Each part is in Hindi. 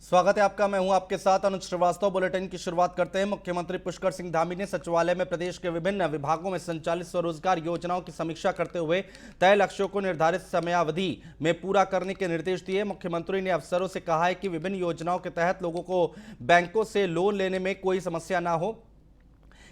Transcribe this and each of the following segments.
स्वागत है आपका। मैं हूं आपके साथ अनुज श्रीवास्तव। बुलेटिन की शुरुआत करते हैं। मुख्यमंत्री पुष्कर सिंह धामी ने सचिवालय में प्रदेश के विभिन्न विभागों में संचालित स्वरोजगार योजनाओं की समीक्षा करते हुए तय लक्ष्यों को निर्धारित समयावधि में पूरा करने के निर्देश दिए। मुख्यमंत्री ने अफसरों से कहा है कि विभिन्न योजनाओं के तहत लोगों को बैंकों से लोन लेने में कोई समस्या ना हो,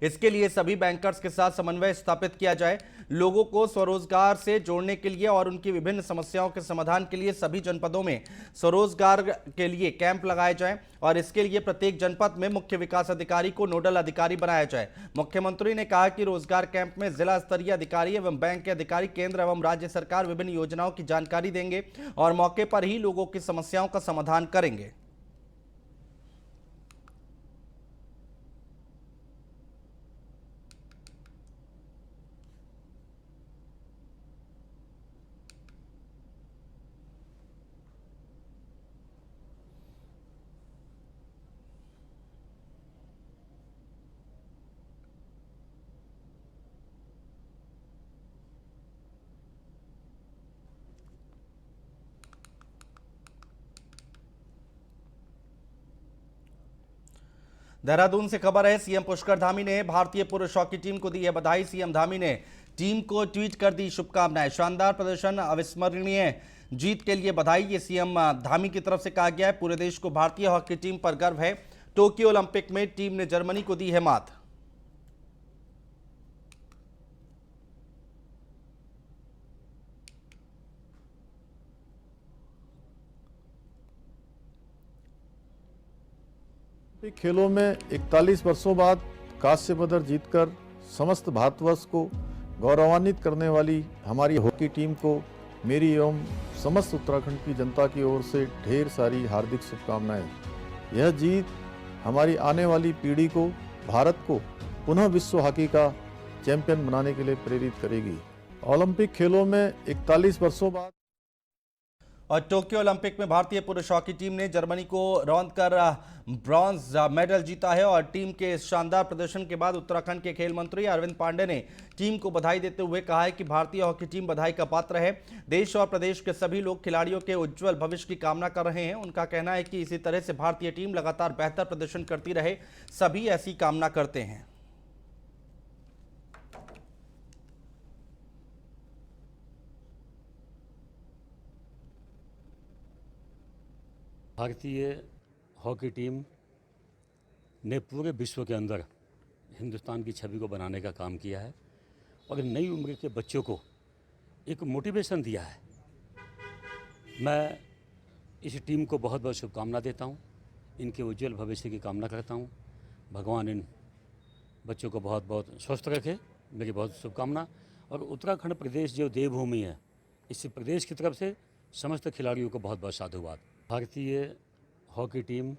इसके लिए सभी बैंकर्स के साथ समन्वय स्थापित किया जाए। लोगों को स्वरोजगार से जोड़ने के लिए और उनकी विभिन्न समस्याओं के समाधान के लिए सभी जनपदों में स्वरोजगार के लिए कैंप लगाए जाएं और इसके लिए प्रत्येक जनपद में मुख्य विकास अधिकारी को नोडल अधिकारी बनाया जाए। मुख्यमंत्री ने कहा कि रोजगार कैंप में जिला स्तरीय अधिकारी एवं बैंक के अधिकारी केंद्र एवं राज्य सरकार विभिन्न योजनाओं की जानकारी देंगे और मौके पर ही लोगों की समस्याओं का समाधान करेंगे। देहरादून से खबर है, सीएम पुष्कर धामी ने भारतीय पुरुष हॉकी टीम को दी है बधाई। सीएम धामी ने टीम को ट्वीट कर दी शुभकामनाएं। शानदार प्रदर्शन, अविस्मरणीय जीत के लिए बधाई, ये सीएम धामी की तरफ से कहा गया है। पूरे देश को भारतीय हॉकी टीम पर गर्व है। टोक्यो ओलंपिक में टीम ने जर्मनी को दी है मात। खेलों में 41 वर्षों बाद कांस्य पदक जीतकर समस्त भारतवर्ष को गौरवान्वित करने वाली हमारी हॉकी टीम को मेरी एवं समस्त उत्तराखंड की जनता की ओर से ढेर सारी हार्दिक शुभकामनाएं। यह जीत हमारी आने वाली पीढ़ी को, भारत को पुनः विश्व हॉकी का चैंपियन बनाने के लिए प्रेरित करेगी। ओलंपिक खेलों में 41 वर्षों बाद और टोक्यो ओलंपिक में भारतीय पुरुष हॉकी टीम ने जर्मनी को रौंदकर ब्रॉन्ज मेडल जीता है और टीम के इस शानदार प्रदर्शन के बाद उत्तराखंड के खेल मंत्री अरविंद पांडे ने टीम को बधाई देते हुए कहा है कि भारतीय हॉकी टीम बधाई का पात्र है। देश और प्रदेश के सभी लोग खिलाड़ियों के उज्जवल भविष्य की कामना कर रहे हैं। उनका कहना है कि इसी तरह से भारतीय टीम लगातार बेहतर प्रदर्शन करती रहे, सभी ऐसी कामना करते हैं। भारतीय हॉकी टीम ने पूरे विश्व के अंदर हिंदुस्तान की छवि को बनाने का काम किया है और नई उम्र के बच्चों को एक मोटिवेशन दिया है। मैं इस टीम को बहुत बहुत शुभकामना देता हूं, इनके उज्जवल भविष्य की कामना करता हूं। भगवान इन बच्चों को बहुत बहुत स्वस्थ रखे, मेरी बहुत शुभकामना। और उत्तराखंड प्रदेश जो देवभूमि है, इस प्रदेश की तरफ से समस्त खिलाड़ियों को बहुत बहुत साधुवाद। भारतीय हॉकी टीम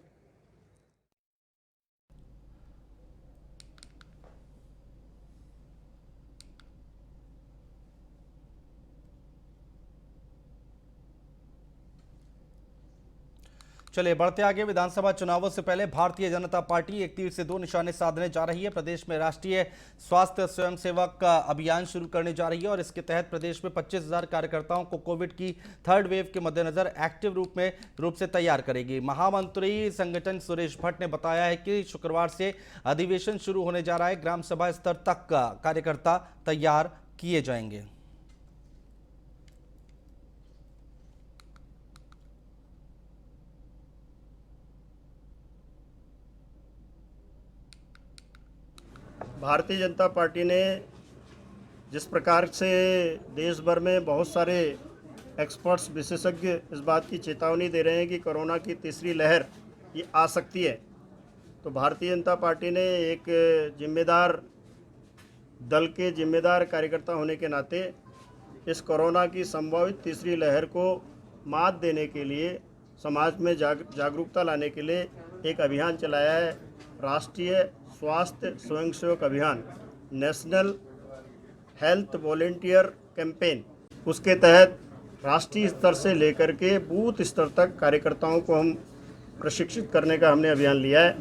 चलिए बढ़ते आगे। विधानसभा चुनावों से पहले भारतीय जनता पार्टी एक तीर से दो निशाने साधने जा रही है। प्रदेश में राष्ट्रीय स्वास्थ्य स्वयंसेवक अभियान शुरू करने जा रही है और इसके तहत प्रदेश में 25,000 कार्यकर्ताओं को कोविड की थर्ड वेव के मद्देनजर एक्टिव रूप से तैयार करेगी। महामंत्री संगठन सुरेश भट्ट ने बताया है कि शुक्रवार से अधिवेशन शुरू होने जा रहा है। ग्राम सभा स्तर तक कार्यकर्ता तैयार किए जाएंगे। भारतीय जनता पार्टी ने जिस प्रकार से देश भर में बहुत सारे एक्सपर्ट्स, विशेषज्ञ इस बात की चेतावनी दे रहे हैं कि कोरोना की तीसरी लहर ये आ सकती है, तो भारतीय जनता पार्टी ने एक जिम्मेदार दल के जिम्मेदार कार्यकर्ता होने के नाते इस कोरोना की संभावित तीसरी लहर को मात देने के लिए, समाज में जागरूकता लाने के लिए एक अभियान चलाया है, राष्ट्रीय स्वास्थ्य स्वयंसेवक अभियान, नेशनल हेल्थ वॉलेंटियर कैंपेन। उसके तहत राष्ट्रीय स्तर से लेकर के बूथ स्तर तक कार्यकर्ताओं को हम प्रशिक्षित करने का हमने अभियान लिया है।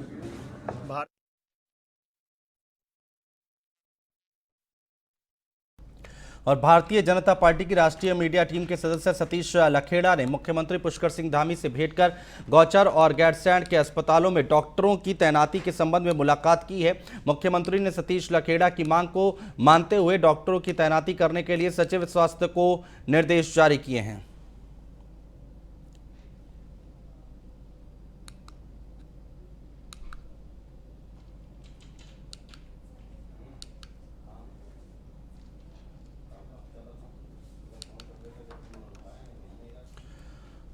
और भारतीय जनता पार्टी की राष्ट्रीय मीडिया टीम के सदस्य सतीश लखेड़ा ने मुख्यमंत्री पुष्कर सिंह धामी से भेंट कर गौचर और गैरसैंण के अस्पतालों में डॉक्टरों की तैनाती के संबंध में मुलाकात की है। मुख्यमंत्री ने सतीश लखेड़ा की मांग को मानते हुए डॉक्टरों की तैनाती करने के लिए सचिव स्वास्थ्य को निर्देश जारी किए हैं।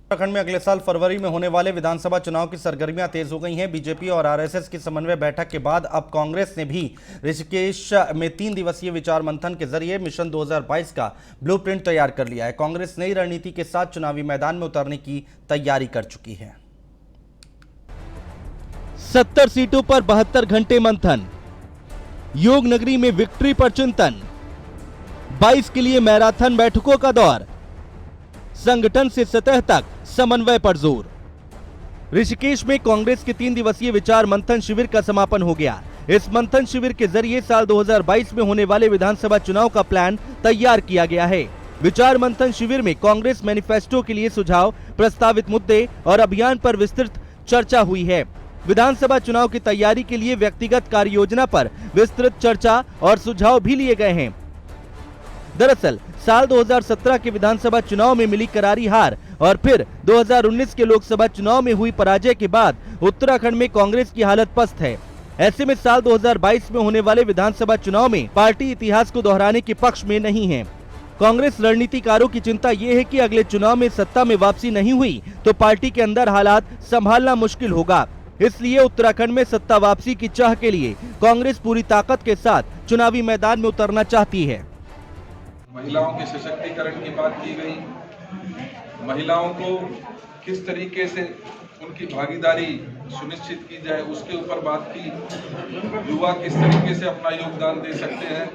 उत्तराखंड में अगले साल फरवरी में होने वाले विधानसभा चुनाव की सरगर्मियां तेज हो गई हैं। बीजेपी और आरएसएस की समन्वय बैठक के बाद अब कांग्रेस ने भी ऋषिकेश में 3 दिवसीय विचार मंथन के जरिए मिशन 2022 का ब्लूप्रिंट तैयार कर लिया है। कांग्रेस नई रणनीति के साथ चुनावी मैदान में उतरने की तैयारी कर चुकी है। 70 सीटों पर 72 घंटे मंथन, योग नगरी में विक्ट्री पर चिंतन, 22 के लिए मैराथन बैठकों का दौर, संगठन से सतह तक समन्वय पर जोर। ऋषिकेश में कांग्रेस के 3 दिवसीय विचार मंथन शिविर का समापन हो गया। इस मंथन शिविर के जरिए साल 2022 में होने वाले विधानसभा चुनाव का प्लान तैयार किया गया है। विचार मंथन शिविर में कांग्रेस मैनिफेस्टो के लिए सुझाव, प्रस्तावित मुद्दे और अभियान पर विस्तृत चर्चा हुई है। विधानसभा चुनाव की तैयारी के लिए व्यक्तिगत कार्य योजना पर विस्तृत चर्चा और सुझाव भी लिए गए हैं। दरअसल साल 2017 के विधानसभा चुनाव में मिली करारी हार और फिर 2019 के लोकसभा चुनाव में हुई पराजय के बाद उत्तराखंड में कांग्रेस की हालत पस्त है। ऐसे में साल 2022 में होने वाले विधानसभा चुनाव में पार्टी इतिहास को दोहराने के पक्ष में नहीं है। कांग्रेस रणनीतिकारों की चिंता ये है कि अगले चुनाव में सत्ता में वापसी नहीं हुई तो पार्टी के अंदर हालात संभालना मुश्किल होगा। इसलिए उत्तराखंड में सत्ता वापसी की चाह के लिए कांग्रेस पूरी ताकत के साथ चुनावी मैदान में उतरना चाहती है। महिलाओं के सशक्तिकरण की बात की गई, महिलाओं को किस तरीके से उनकी भागीदारी सुनिश्चित की जाए उसके ऊपर बात की, युवा किस तरीके से अपना योगदान दे सकते हैं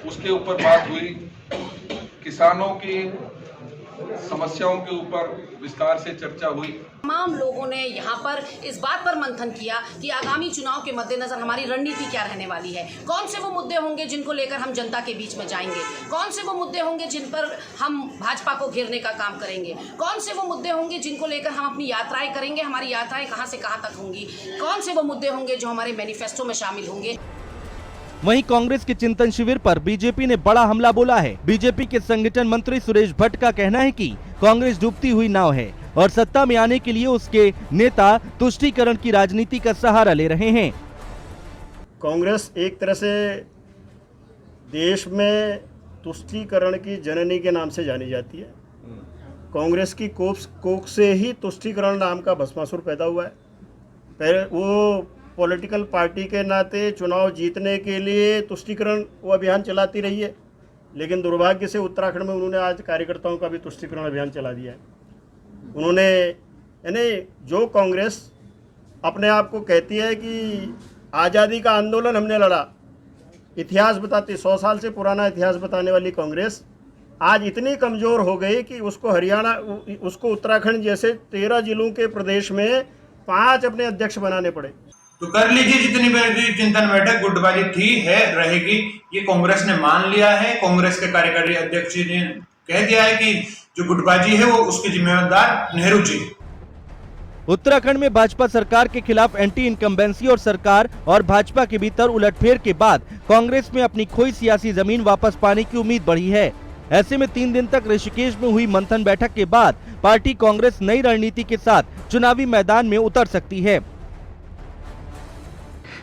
उसके ऊपर बात हुई, किसानों की समस्याओं के ऊपर विस्तार से चर्चा हुई। तमाम लोगों ने यहाँ पर इस बात पर मंथन किया कि आगामी चुनाव के मद्देनजर हमारी रणनीति क्या रहने वाली है, कौन से वो मुद्दे होंगे जिनको लेकर हम जनता के बीच में जाएंगे, कौन से वो मुद्दे होंगे जिन पर हम भाजपा को घेरने का काम करेंगे, कौन से वो मुद्दे होंगे जिनको लेकर हम अपनी यात्राएं करेंगे, हमारी यात्राएं कहाँ से कहाँ तक होंगी, कौन से वो मुद्दे होंगे जो हमारे मैनिफेस्टो में शामिल होंगे। वहीं कांग्रेस के चिंतन शिविर पर बीजेपी ने बड़ा हमला बोला है। बीजेपी के संगठन मंत्री सुरेश भट्ट का कहना है कि कांग्रेस डूबती हुई नाव है और सत्ता में आने के लिए उसके नेता तुष्टीकरण की राजनीति का सहारा ले रहे हैं। कांग्रेस एक तरह से देश में तुष्टीकरण की जननी के नाम से जानी जाती है। कांग्रेस की कोख से ही तुष्टीकरण नाम का भस्मासुर पैदा हुआ है। पहले वो पॉलिटिकल पार्टी के नाते चुनाव जीतने के लिए तुष्टीकरण वो अभियान चलाती रही है, लेकिन दुर्भाग्य से उत्तराखंड में उन्होंने आज कार्यकर्ताओं का भी तुष्टीकरण अभियान चला दिया है। उन्होंने यानी जो कांग्रेस अपने आप को कहती है कि आज़ादी का आंदोलन हमने लड़ा, इतिहास बताती 100 साल से पुराना इतिहास बताने वाली कांग्रेस आज इतनी कमज़ोर हो गई कि उसको उत्तराखंड जैसे 13 जिलों के प्रदेश में 5 अपने अध्यक्ष बनाने पड़े। तो कर लीजिए जितनी बड़ी चिंतन बैठक, गुटबाजी थी है रहेगी, ये कांग्रेस ने मान लिया है। कांग्रेस के कार्यकारी अध्यक्ष जी ने कह दिया है कि जो गुटबाजी है वो उसके जिम्मेदार नेहरू जी। उत्तराखंड में भाजपा सरकार के खिलाफ एंटी इनकम्बेंसी और सरकार और भाजपा के भीतर उलटफेर के बाद कांग्रेस में अपनी खोई सियासी जमीन वापस पाने की उम्मीद बढ़ी है। ऐसे में 3 दिन तक ऋषिकेश में हुई मंथन बैठक के बाद पार्टी कांग्रेस नई रणनीति के साथ चुनावी मैदान में उतर सकती है।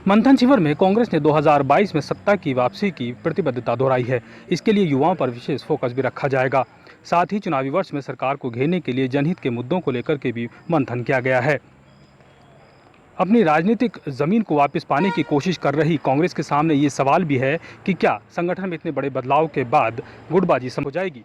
मंथन शिविर में कांग्रेस ने 2022 में सत्ता की वापसी की प्रतिबद्धता दोहराई है। इसके लिए युवाओं पर विशेष फोकस भी रखा जाएगा। साथ ही चुनावी वर्ष में सरकार को घेरने के लिए जनहित के मुद्दों को लेकर के भी मंथन किया गया है। अपनी राजनीतिक जमीन को वापस पाने की कोशिश कर रही कांग्रेस के सामने ये सवाल भी है कि क्या संगठन में इतने बड़े बदलाव के बाद गुटबाजी हो जाएगी।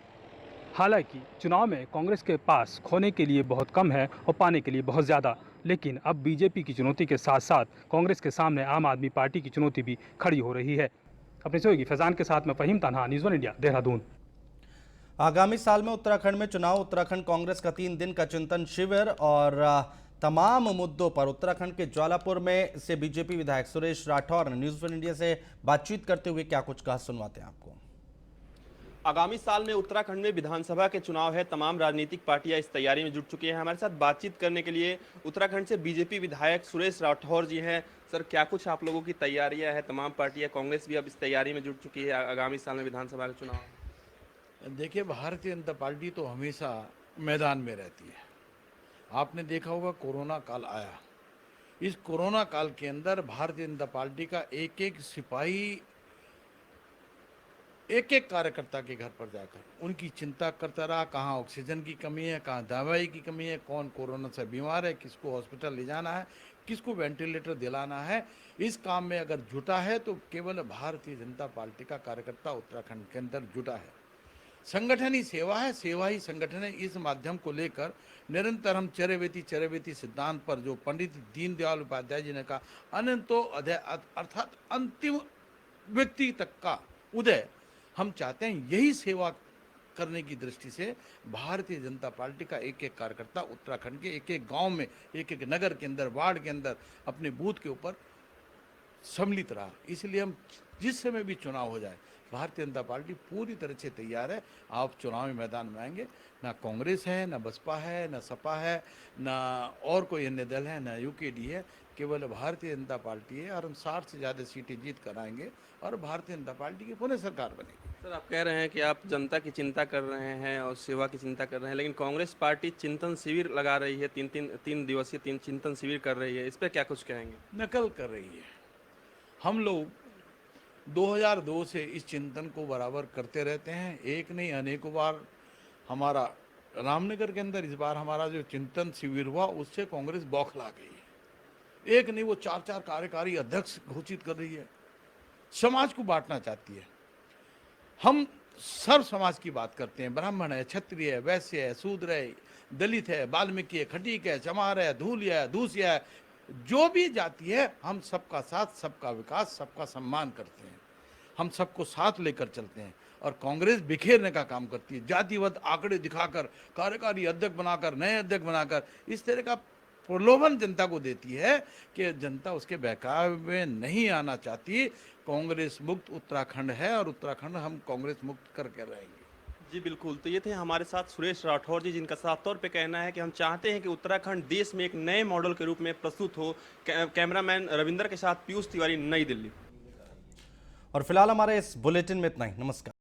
हालांकि चुनाव में कांग्रेस के पास खोने के लिए बहुत कम है और पाने के लिए बहुत ज़्यादा, लेकिन अब बीजेपी की चुनौती के साथ साथ कांग्रेस के सामने आम आदमी पार्टी की चुनौती भी खड़ी हो रही है। अपने सहयोगी फैजान के साथ मैं फहीम तन्हा, न्यूज़ 1 इंडिया, देहरादून। आगामी साल में उत्तराखंड में चुनाव, उत्तराखंड कांग्रेस का 3 दिन का चिंतन शिविर और तमाम मुद्दों पर उत्तराखंड के ज्वालापुर में से बीजेपी विधायक सुरेश राठौर ने न्यूज़ 1 इंडिया से बातचीत करते हुए क्या कुछ कहा, सुनवाते हैं आपको। आगामी साल में उत्तराखंड में विधानसभा के चुनाव है। तमाम राजनीतिक पार्टियां इस तैयारी में जुट चुकी हैं। हमारे साथ बातचीत करने के लिए उत्तराखंड से बीजेपी विधायक सुरेश राठौर जी हैं। सर, क्या कुछ आप लोगों की तैयारियां हैं? तमाम पार्टियां, कांग्रेस भी अब इस तैयारी में जुट चुकी है आगामी साल में विधानसभा का चुनाव। देखिए, भारतीय जनता पार्टी तो हमेशा मैदान में रहती है। आपने देखा होगा कोरोना काल आया, इस कोरोना काल के अंदर भारतीय जनता पार्टी का एक एक सिपाही एक एक कार्यकर्ता के घर पर जाकर उनकी चिंता करता रहा। कहाँ ऑक्सीजन की कमी है, कहाँ दवाई की कमी है, कौन कोरोना से बीमार है, किसको हॉस्पिटल ले जाना है, किसको वेंटिलेटर दिलाना है। इस काम में अगर जुटा है तो केवल भारतीय जनता पार्टी का कार्यकर्ता उत्तराखंड के अंदर जुटा है। संगठन ही सेवा है, सेवा ही संगठन है। इस माध्यम को लेकर निरंतर हम चरैवेति सिद्धांत पर, जो पंडित दीनदयाल उपाध्याय जी ने कहा, अनंतो अध्यय अर्थात अंतिम व्यक्ति तक का उदय, हम चाहते हैं। यही सेवा करने की दृष्टि से भारतीय जनता पार्टी का एक एक कार्यकर्ता उत्तराखंड के एक एक गांव में, एक एक नगर के अंदर, वार्ड के अंदर, अपने बूथ के ऊपर सम्मिलित रहा। इसलिए हम जिस समय भी चुनाव हो जाए, भारतीय जनता पार्टी पूरी तरह से तैयार है। आप चुनावी मैदान में आएंगे, ना कांग्रेस है, ना बसपा है, ना सपा है, ना और कोई अन्य दल है, ना यूकेडी है, केवल भारतीय जनता पार्टी है। और हम 60 से ज़्यादा सीटें जीत कर आएंगे और भारतीय जनता पार्टी की पुनः सरकार बनेगी। सर, आप कह रहे हैं कि आप जनता की चिंता कर रहे हैं और सेवा की चिंता कर रहे हैं, लेकिन कांग्रेस पार्टी चिंतन शिविर लगा रही है, तीन दिवसीय चिंतन शिविर कर रही है। इस पर क्या कुछ कहेंगे? नकल कर रही है। हम लोग 2002 से इस चिंतन को बराबर करते रहते हैं, एक नहीं अनेकों बार। हमारा रामनगर के अंदर इस बार हमारा जो चिंतन शिविर हुआ, उससे कांग्रेस बौखला गई है। एक नहीं, वो 4-4 कार्यकारी अध्यक्ष घोषित कर रही है, समाज को बांटना चाहती है। हम सर्व समाज की बात करते हैं, ब्राह्मण है, क्षत्रिय है, वैश्य है, शूद्र है, दलित है, वाल्मीकि है, खटीक है, चमार है, धूलिया है, दूसिया है, जो भी जाति है, हम सबका साथ, सबका विकास, सबका सम्मान करते हैं। हम सबको साथ लेकर चलते हैं। और कांग्रेस बिखेरने का काम करती है, जातिवाद आंकड़े दिखाकर, कार्यकारी अध्यक्ष बनाकर, नए अध्यक्ष बनाकर, इस तरह का प्रलोभन जनता को देती है कि जनता उसके बहकावे में नहीं आना चाहती। कांग्रेस मुक्त उत्तराखंड है और उत्तराखंड हम कांग्रेस मुक्त करके रहेंगे। जी बिल्कुल। तो ये थे हमारे साथ सुरेश राठौर जी, जिनका साफ तौर पे कहना है कि हम चाहते हैं कि उत्तराखंड देश में एक नए मॉडल के रूप में प्रस्तुत हो। कैमरामैन रविंदर के साथ पीयूष तिवारी, नई दिल्ली। और फिलहाल हमारे इस बुलेटिन में इतना ही। नमस्कार।